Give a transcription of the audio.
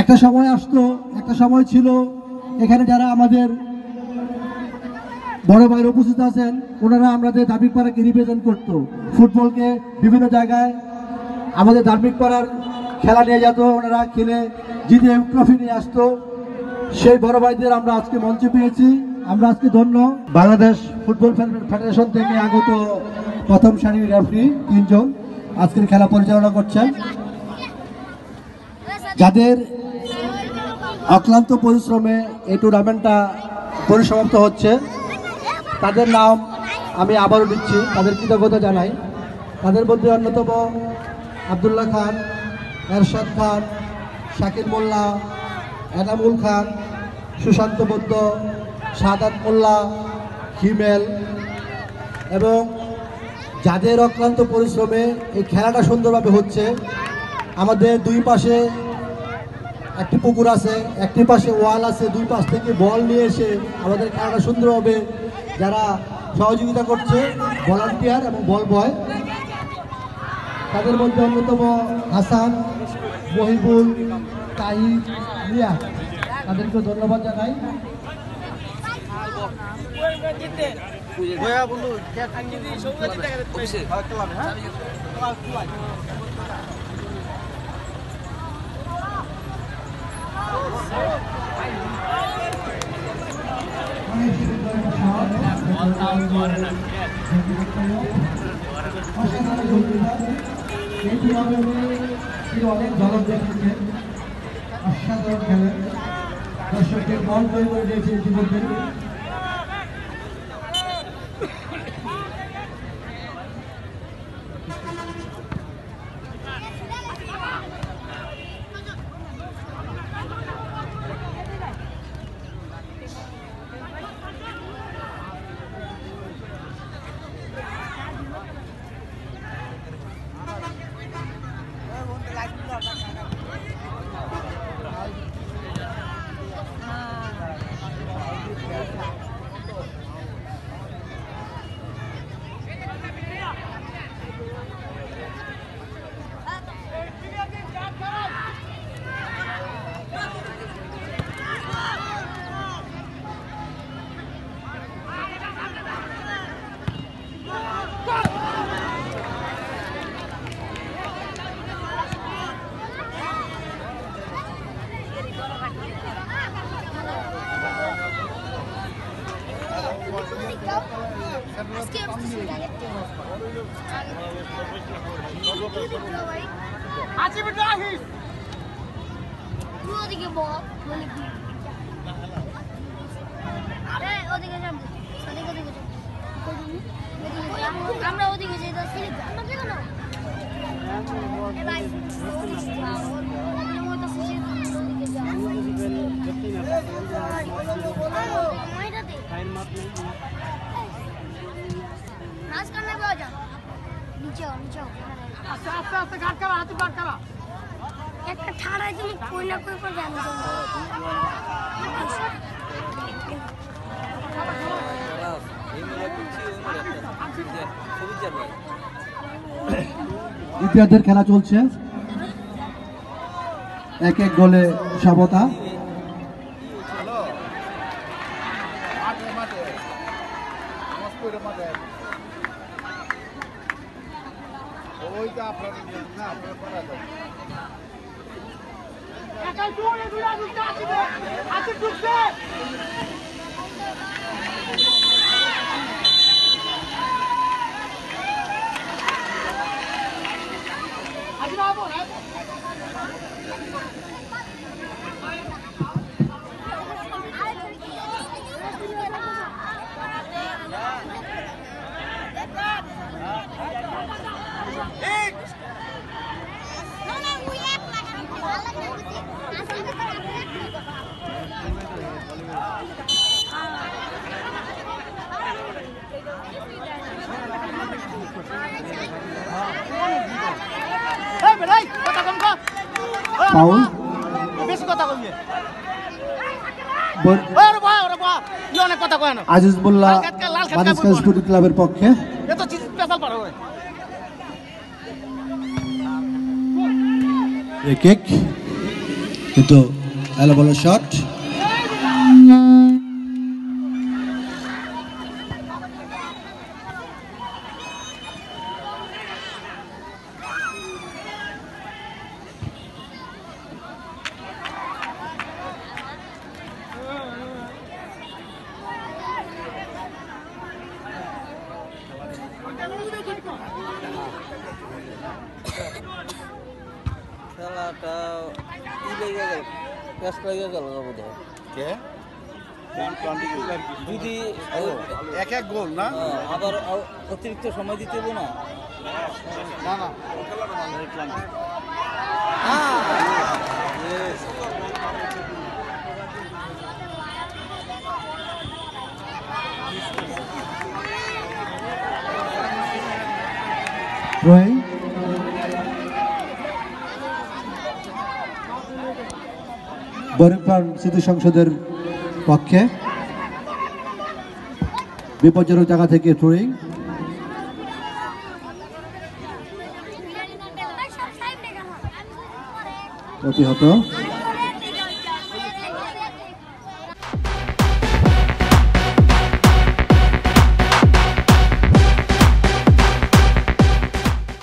একটা সময় আসতো, একটা সময় ছিল এখানে যারা আমাদের বড় ভাইয়ের উপস্থিত আছেন, ওনারা আমাদের ধার্মিক পাড়াকে রিপ্রেজেন্ট করতো। ফুটবলকে বিভিন্ন জায়গায় আমাদের ধার্মিক পাড়ার খেলা নিয়ে যেত, ওনারা খেলে জিতে ট্রফি নিয়ে আসতো। সেই বড় ভাইদের আমরা আজকে মঞ্চে পেয়েছি, আমরা আজকে ধন্য। বাংলাদেশ ফুটবল ফেডারেশন থেকে আগত প্রথম সারির রেফারি 3 জন আজকের খেলা পরিচালনা করছেন। যাদের অক্লান্ত পরিশ্রমে এই টুর্নামেন্টটা পরিসমাপ্ত হচ্ছে, তাদের নাম আমি আবারও দিচ্ছি, তাদের কৃতজ্ঞতা জানাই। তাদের মধ্যে অন্যতম আব্দুল্লাহ খান, এরশাদ খান, শাকির মোল্লা, এনামুল খান, সুশান্ত বৈদ্য, সাদাত মোল্লা, হিমেল, এবং যাদের অক্লান্ত পরিশ্রমে এই খেলাটা সুন্দরভাবে হচ্ছে। আমাদের দুই পাশে একটি পুকুর আছে, একটি পাশে ওয়াল আছে, দুই পাশ থেকে বল নিয়ে এসে আমাদের খেলাটা সুন্দরভাবে যারা সহযোগিতা করছে, ভলান্টিয়ার এবং বল বয়, তাদের মধ্যে অন্যতম হাসান, মহিবুল, তাহিদ, রিয়া, তাদেরকে ধন্যবাদ জানাই। অনেক জলদ দেখেছে, অসাধারণ খেলে, দর্শকদের মন তৈরি করে দিয়েছে ইতিমধ্যে। আমরা ওদিকে যেতে একটা ঠাড়ায় তুমি কই না কই করে জানো। ইতিহাসের খেলা চলছে, এক এক গোলে সমতা। ফাউল, আজিজুল্লাহ মানিসকা স্পোর্টিং ক্লাবের পক্ষে। কিন্তু এলো বলো শট। খেলাটা ই লেগে গেল, ক্যাশ লেগে গেল বোধ হয়। কে যদি এক এক গোল না আবার অতিরিক্ত সময় দিতে হবে না। না না থ্রোয়িং বরিকপাড় স্মৃতি সংসদের পক্ষে বিপজ্জনক জায়গা থেকে থ্রোয়িং সব সাইড থেকে প্রতিহত।